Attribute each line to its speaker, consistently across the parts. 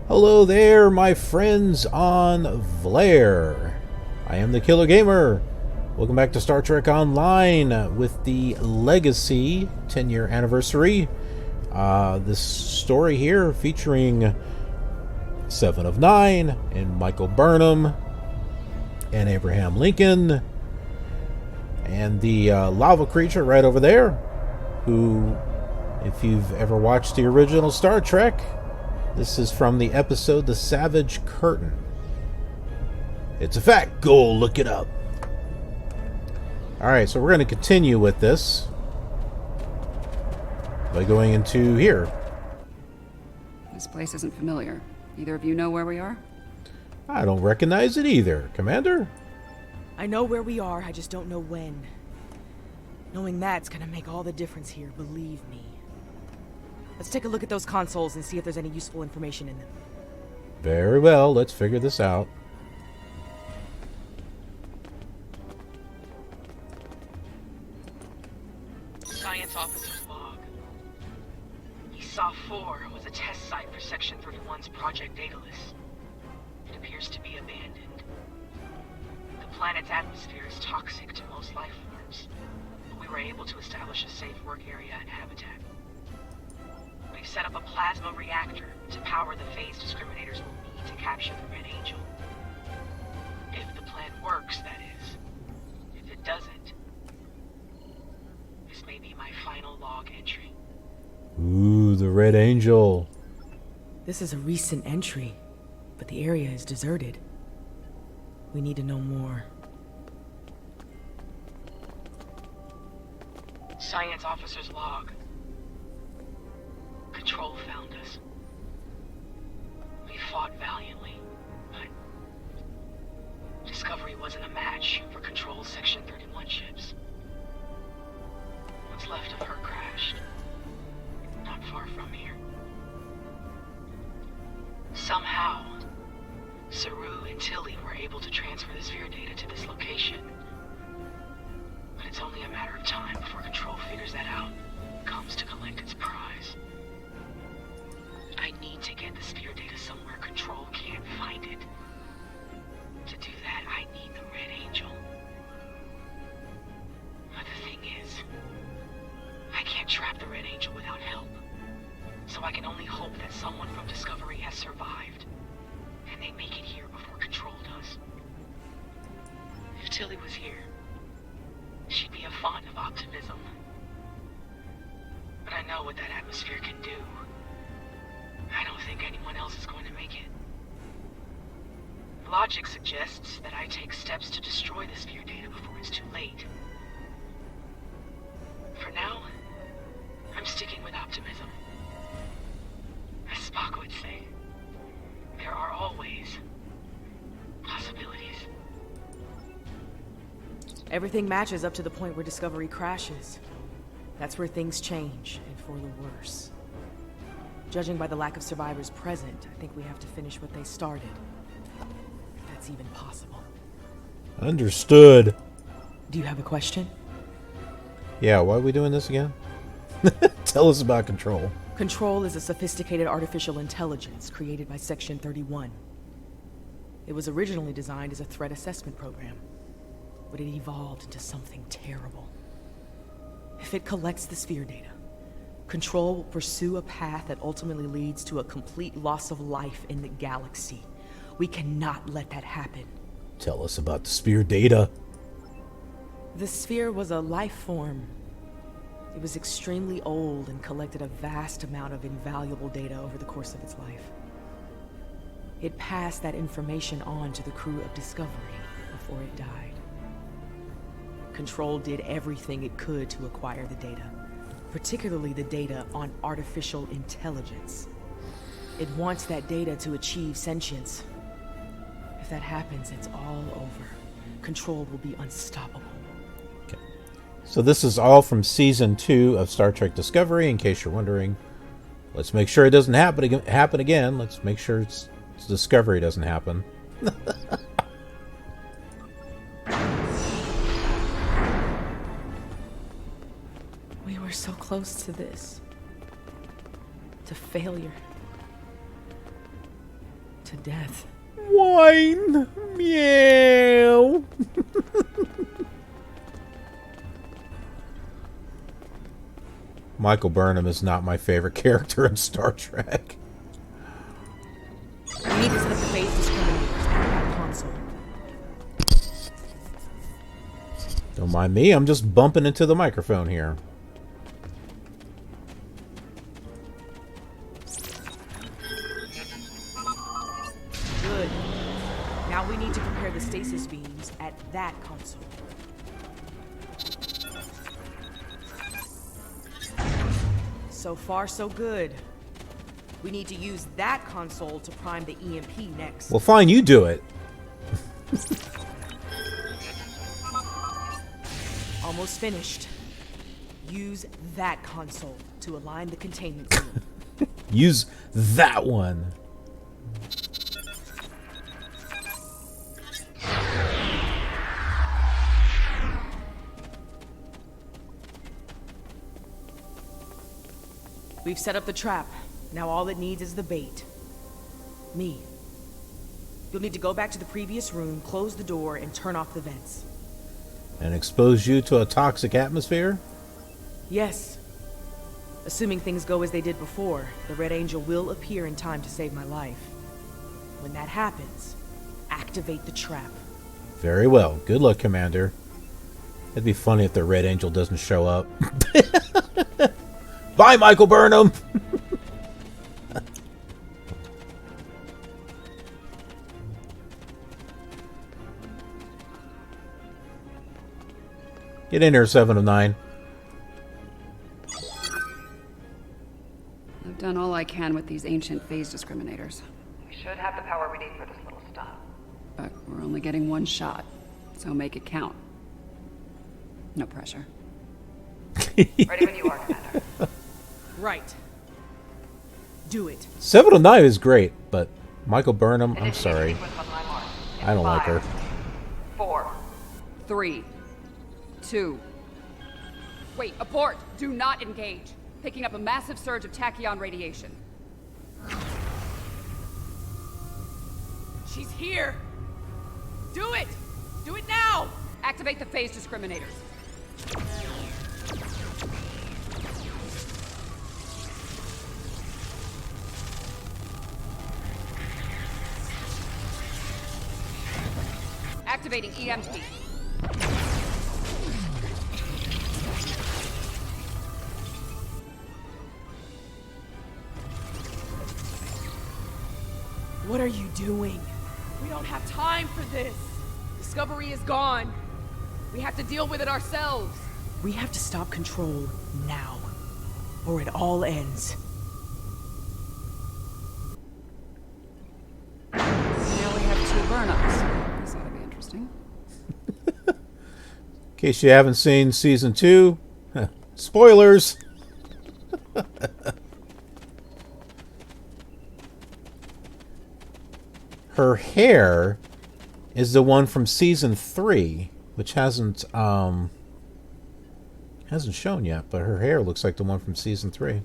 Speaker 1: Hello there, my friends on Vlare. I am the Killer Gamer. Welcome back to Star Trek Online with the Legacy 10-year anniversary. This story here featuring Seven of Nine and Michael Burnham and Abraham Lincoln and the lava creature right over there, who, if you've ever watched the original Star Trek, this is from the episode The Savage Curtain. It's a fact. Go look it up. Alright, so we're going to continue with this by going into here.
Speaker 2: This place isn't familiar. Either of you know where we are?
Speaker 1: I don't recognize it either. Commander?
Speaker 3: I know where we are, I just don't know when. Knowing that's gonna make all the difference here, believe me. Let's take a look at those consoles and see if there's any useful information in them.
Speaker 1: Very well, let's figure this out.
Speaker 4: Science officer's log. ESA 4 was a test site for Section 31's Project Daedalus. It appears to be abandoned. The planet's atmosphere is toxic to most life forms, but we were able to establish a safe work area and habitat. We've set up a plasma reactor to power the phase discriminators will need to capture the Red Angel. If the plan works, that is. If it doesn't, this may be my final log entry.
Speaker 1: Ooh, the Red Angel.
Speaker 3: This is a recent entry, but the area is deserted. We need to know more.
Speaker 4: Science officer's log. Control found us. We fought valiantly, but Discovery wasn't a match for Control's Section 31 ships. What's left of her crashed, not far from here. Somehow, Saru and Tilly were able to transfer the sphere data to this location. But it's only a matter of time before Control figures that out and comes to collect its prize. I need to get the sphere data somewhere Control can't find it. To do that, I need the Red Angel. But the thing is, I can't trap the Red Angel without help. So I can only hope that someone from Discovery has survived, and they make it here before Control does. If Tilly was here, she'd be a font of optimism. But I know what that atmosphere can do. I don't think anyone else is going to make it. Logic suggests that I take steps to destroy the sphere data before it's too late. For now, I'm sticking with optimism. As Spock would say, there are always possibilities.
Speaker 3: Everything matches up to the point where Discovery crashes. That's where things change, and for the worse. Judging by the lack of survivors present, I think we have to finish what they started. If that's even possible.
Speaker 1: Understood.
Speaker 3: Do you have a question?
Speaker 1: Yeah, why are we doing this again? Tell us about Control.
Speaker 3: Control is a sophisticated artificial intelligence created by Section 31. It was originally designed as a threat assessment program, but it evolved into something terrible. If it collects the sphere data, Control will pursue a path that ultimately leads to a complete loss of life in the galaxy. We cannot let that happen.
Speaker 1: Tell us about the sphere data.
Speaker 3: The sphere was a life form. It was extremely old and collected a vast amount of invaluable data over the course of its life. It passed that information on to the crew of Discovery before it died. Control did everything it could to acquire the data, particularly the data on artificial intelligence. It wants that data to achieve sentience. If that happens, it's all over. Control will be unstoppable.
Speaker 1: Okay. So this is all from Season 2 of Star Trek Discovery, in case you're wondering. Let's make sure it doesn't happen again. Let's make sure Discovery doesn't happen.
Speaker 3: We were so close to this. To failure. to death.
Speaker 1: Wine. Meow. Michael Burnham is not my favorite character in Star Trek.
Speaker 3: We need to set up the phase discriminators at that console.
Speaker 1: Don't mind me, I'm just bumping into the microphone here.
Speaker 3: Good. Now we need to prepare the stasis beams at that console. So far, so good. We need to use that console to prime the EMP next.
Speaker 1: Well, fine, you do it.
Speaker 3: Almost finished. Use that console to align the containment field.
Speaker 1: Use that one.
Speaker 3: We've set up the trap. Now all it needs is the bait. Me. You'll need to go back to the previous room, close the door, and turn off the vents.
Speaker 1: And expose you to a toxic atmosphere?
Speaker 3: Yes. Assuming things go as they did before, the Red Angel will appear in time to save my life. When that happens, activate the trap.
Speaker 1: Very well. Good luck, Commander. It'd be funny if the Red Angel doesn't show up. Bye, Michael Burnham! Get in here, 7 of 9.
Speaker 2: I've done all I can with these ancient phase discriminators.
Speaker 5: We should have the power we need for this little stop.
Speaker 2: But we're only getting one shot, so make it count. No pressure.
Speaker 5: Ready when you are, Commander.
Speaker 3: Right. Do it.
Speaker 1: 7 of 9 is great, but Michael Burnham, I'm
Speaker 5: Initiate
Speaker 1: sorry.
Speaker 5: sequence on my mark. In
Speaker 1: I don't like her.
Speaker 5: 5, 4.
Speaker 2: 3, 2. Wait, abort! Do not engage. Picking up a massive surge of tachyon radiation.
Speaker 3: She's here! Do it! Do it now!
Speaker 2: Activate the phase discriminators. Activating EMP.
Speaker 3: What are you doing? We don't have time for this. Discovery is gone. We have to deal with it ourselves. We have to stop Control now, or it all ends.
Speaker 2: Now we have 2 burn-ups. This ought to be interesting.
Speaker 1: In case you haven't seen Season 2, spoilers! Her hair is the one from Season 3, which hasn't shown yet, but her hair looks like the one from Season 3.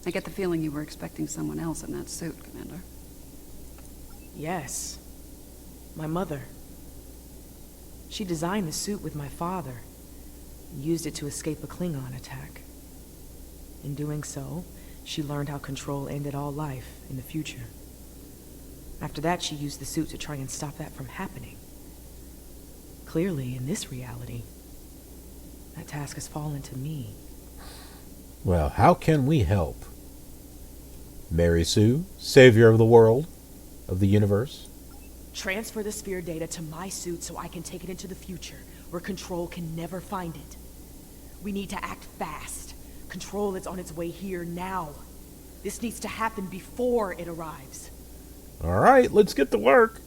Speaker 2: I get the feeling you were expecting someone else in that suit, Commander.
Speaker 3: Yes. My mother. She designed the suit with my father and used it to escape a Klingon attack. In doing so, she learned how Control ended all life in the future. After that, she used the suit to try and stop that from happening. Clearly, in this reality, that task has fallen to me.
Speaker 1: Well, how can we help? Mary Sue, savior of the world, of the universe.
Speaker 3: Transfer the sphere data to my suit so I can take it into the future, where Control can never find it. We need to act fast. Control is on its way here now. This needs to happen before it arrives.
Speaker 1: All right, let's get to work.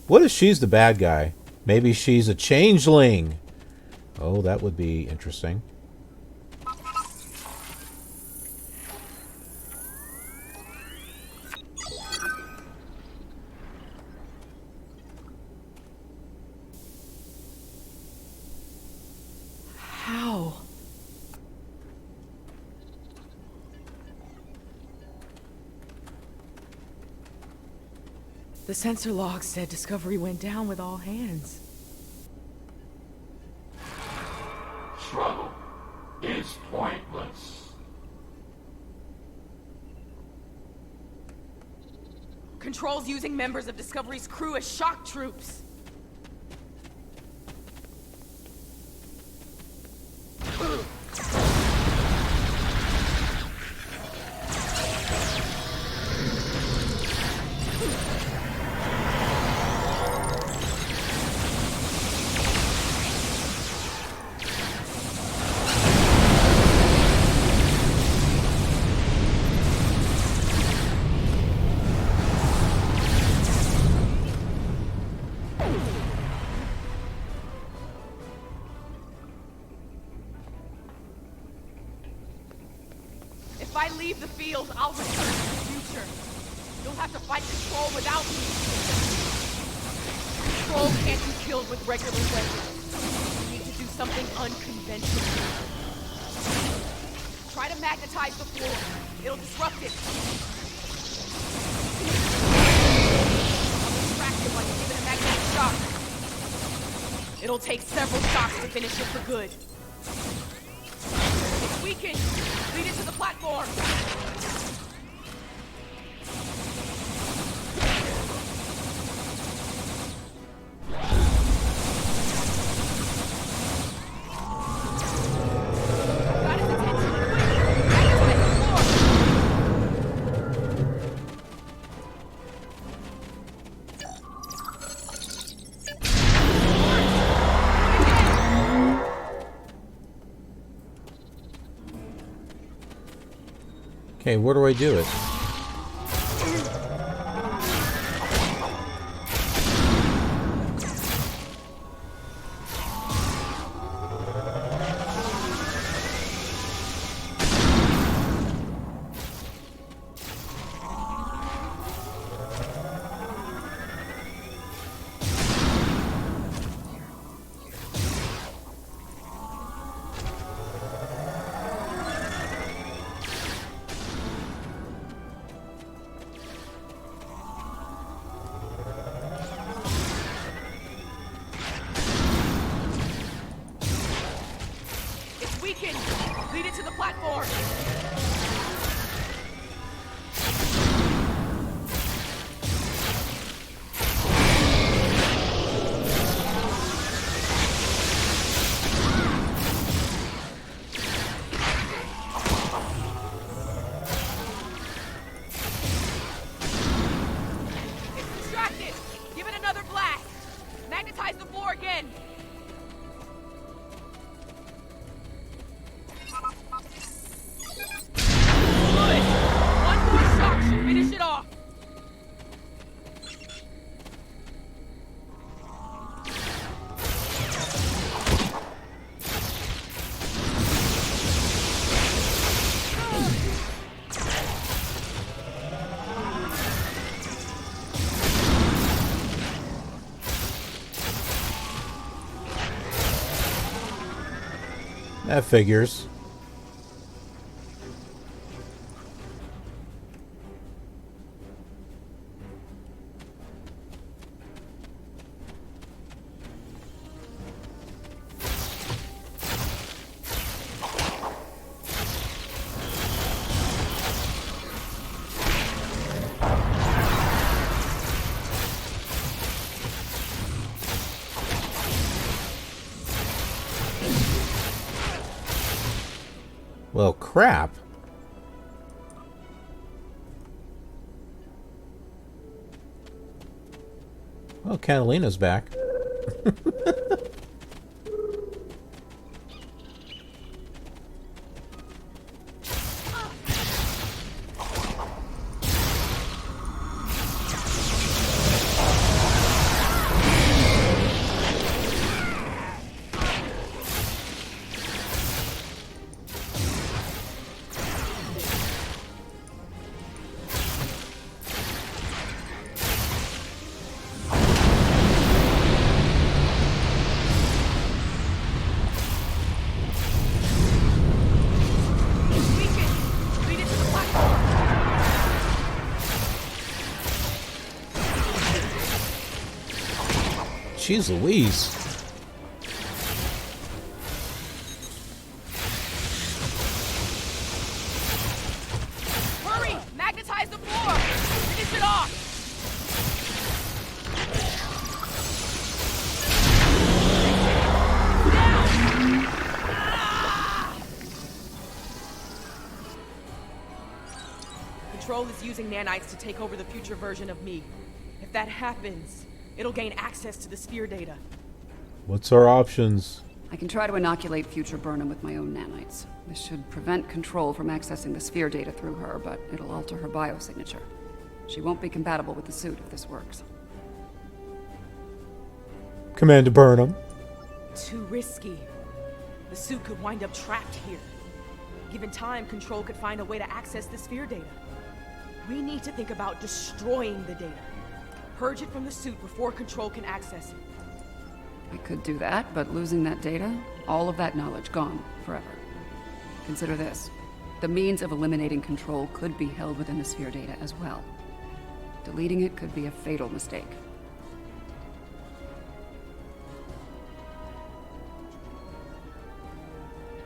Speaker 1: What if she's the bad guy? Maybe she's a changeling. Oh, that would be interesting.
Speaker 3: How? The sensor log said Discovery went down with all hands.
Speaker 6: Struggle is pointless.
Speaker 3: Control's using members of Discovery's crew as shock troops. If I leave the field, I'll return to the future. You'll have to fight Control without me. Control can't be killed with regular weapons. We need to do something unconventional. Try to magnetize the floor. It'll disrupt it. I'll distract it while you give it a magnetic shock. It'll take several shocks to finish it for good. It's weakened. Lead it to the platform. Got his attention. Quick! Magnetize the floor.
Speaker 1: Okay, where do I do it?
Speaker 3: Weakened! Lead it to the platform! It's distracted! Give it another blast! Magnetize the floor again! Finish it off!
Speaker 1: That figures. Well, crap. Well, Catalina's back. Jeez Louise.
Speaker 2: Hurry! Magnetize the floor! Finish it off!
Speaker 3: Control is using nanites to take over the future version of me. If that happens, it'll gain access to the sphere data.
Speaker 1: What's our options?
Speaker 2: I can try to inoculate future Burnham with my own nanites. This should prevent Control from accessing the sphere data through her, but it'll alter her biosignature. She won't be compatible with the suit if this works.
Speaker 1: Commander Burnham.
Speaker 3: Too risky. The suit could wind up trapped here. Given time, Control could find a way to access the sphere data. We need to think about destroying the data. Purge it from the suit before Control can access it.
Speaker 2: I could do that, but losing that data, all of that knowledge gone forever. Consider this. The means of eliminating Control could be held within the sphere data as well. Deleting it could be a fatal mistake.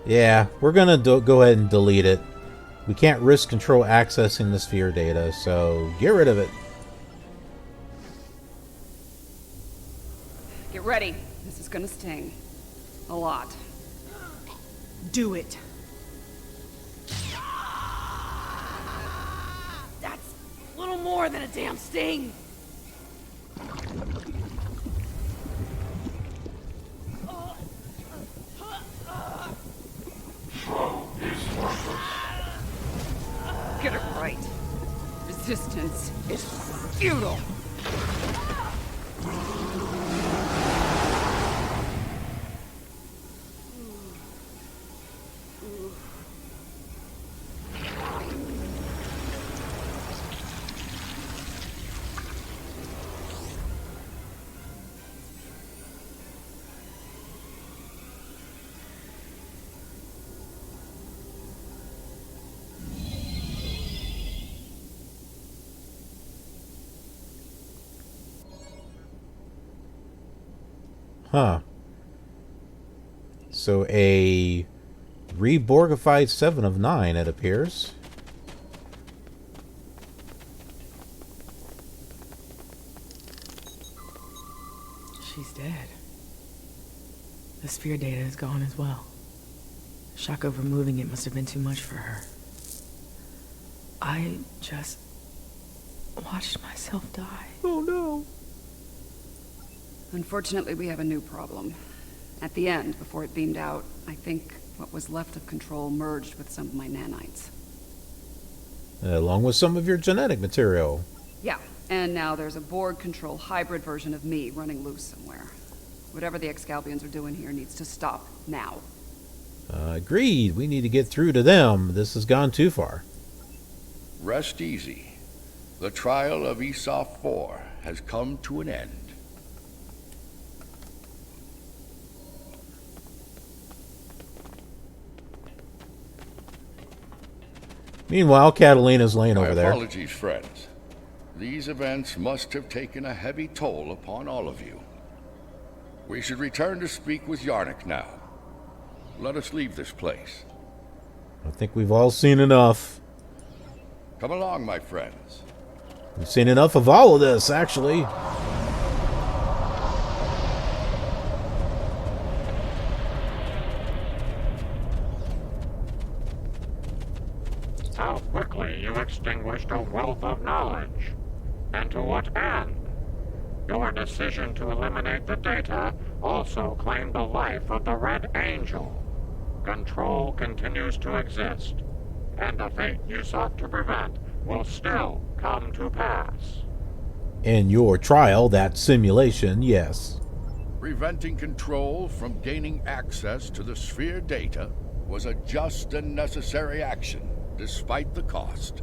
Speaker 1: Yeah, we're gonna go ahead and delete it. We can't risk Control accessing the sphere data, so get rid of it.
Speaker 2: Get ready. This is gonna sting. A lot.
Speaker 3: Do it. That's a little more than a damn sting.
Speaker 2: Get it right. Resistance is futile.
Speaker 1: Huh. So a reborgified 7 of 9, it appears.
Speaker 3: She's dead. The sphere data is gone as well. The shock of removing it must have been too much for her. I just watched myself die.
Speaker 1: Oh no.
Speaker 2: Unfortunately, we have a new problem. At the end, before it beamed out, I think what was left of Control merged with some of my nanites.
Speaker 1: Along with some of your genetic material.
Speaker 2: Yeah, and now there's a Borg Control hybrid version of me running loose somewhere. Whatever the Excalbians are doing here needs to stop now.
Speaker 1: Agreed. We need to get through to them. This has gone too far.
Speaker 6: Rest easy. The trial of ESOF-4 has come to an end.
Speaker 1: Meanwhile, Catalina's laying
Speaker 6: My
Speaker 1: over there.
Speaker 6: apologies, friends. These events must have taken a heavy toll upon all of you. We should return to speak with Yarnik now. Let us leave this place.
Speaker 1: I think we've all seen enough.
Speaker 6: Come along, my friends.
Speaker 1: We've seen enough of all of this, actually.
Speaker 7: How quickly you extinguished a wealth of knowledge. And to what end? Your decision to eliminate the data also claimed the life of the Red Angel. Control continues to exist, and the fate you sought to prevent will still come to pass.
Speaker 1: In your trial, that simulation, yes.
Speaker 6: Preventing Control from gaining access to the sphere data was a just and necessary action, despite the cost.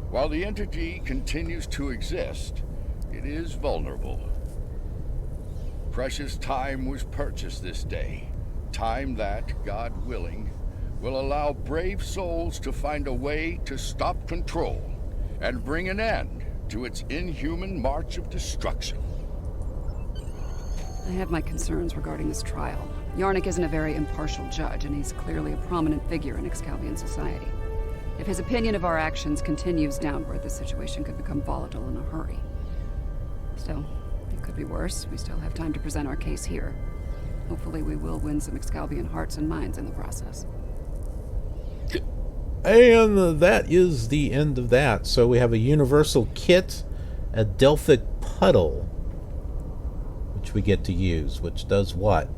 Speaker 6: While the entity continues to exist, it is vulnerable. Precious time was purchased this day. Time that, God willing, will allow brave souls to find a way to stop Control and bring an end to its inhuman march of destruction.
Speaker 2: I have my concerns regarding this trial. Yarnik isn't a very impartial judge, and he's clearly a prominent figure in Excalbian society. If his opinion of our actions continues downward, the situation could become volatile in a hurry. Still, it could be worse. We still have time to present our case here. Hopefully we will win some Excalbian hearts and minds in the process.
Speaker 1: And that is the end of that. So we have a universal kit, a Delphic puddle, which we get to use, which does what?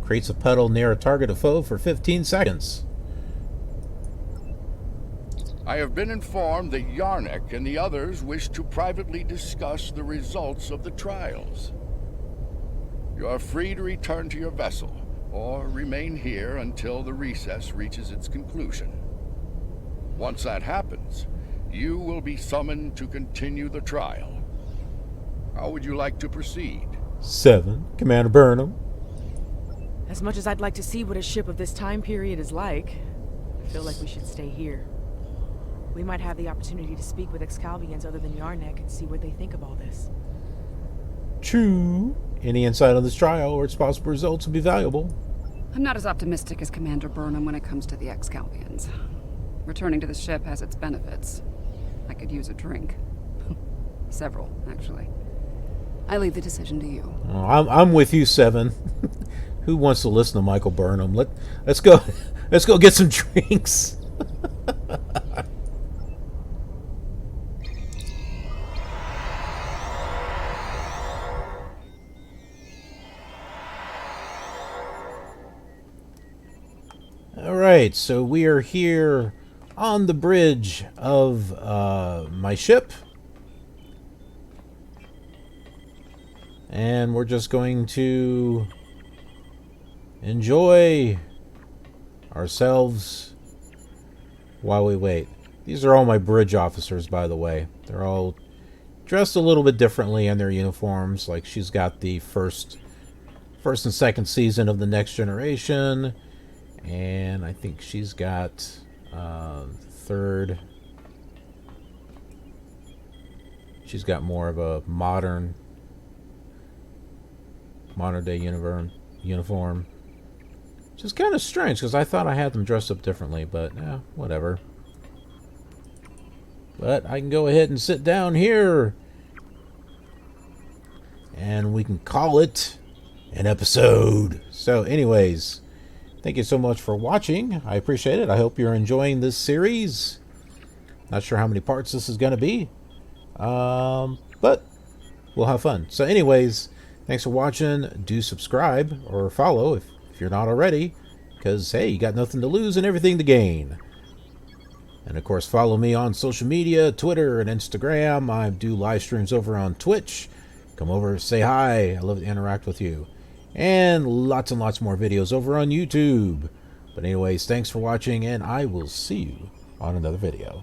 Speaker 1: Creates a puddle near a target or foe for 15 seconds.
Speaker 6: I have been informed that Yarnik and the others wish to privately discuss the results of the trials. You are free to return to your vessel, or remain here until the recess reaches its conclusion. Once that happens, you will be summoned to continue the trial. How would you like to proceed?
Speaker 1: 7. Commander Burnham.
Speaker 3: As much as I'd like to see what a ship of this time period is like, I feel like we should stay here. We might have the opportunity to speak with Excalbians other than Yarnek and see what they think of all this.
Speaker 1: True. Any insight on this trial or its possible results would be valuable.
Speaker 2: I'm not as optimistic as Commander Burnham when it comes to the Excalbians. Returning to the ship has its benefits. I could use a drink. Several, actually. I leave the decision to you.
Speaker 1: Oh, I'm with you, 7. Who wants to listen to Michael Burnham? Let's go. Let's go get some drinks. All right, so we are here on the bridge of my ship. And we're just going to enjoy ourselves while we wait. These are all my bridge officers, by the way. They're all dressed a little bit differently in their uniforms. Like, she's got the first and second season of the Next Generation. And I think she's got third. She's got more of a modern day uniform. Which is kind of strange because I thought I had them dressed up differently, but whatever. But I can go ahead and sit down here and we can call it an episode. So anyways, thank you so much for watching. I appreciate it. I hope you're enjoying this series. Not sure how many parts this is going to be. But we'll have fun. So anyways, thanks for watching. Do subscribe or follow if you're not already. Because, hey, you got nothing to lose and everything to gain. And, of course, follow me on social media, Twitter and Instagram. I do live streams over on Twitch. Come over, say hi. I love to interact with you. And lots more videos over on YouTube. But anyways, thanks for watching, and I will see you on another video.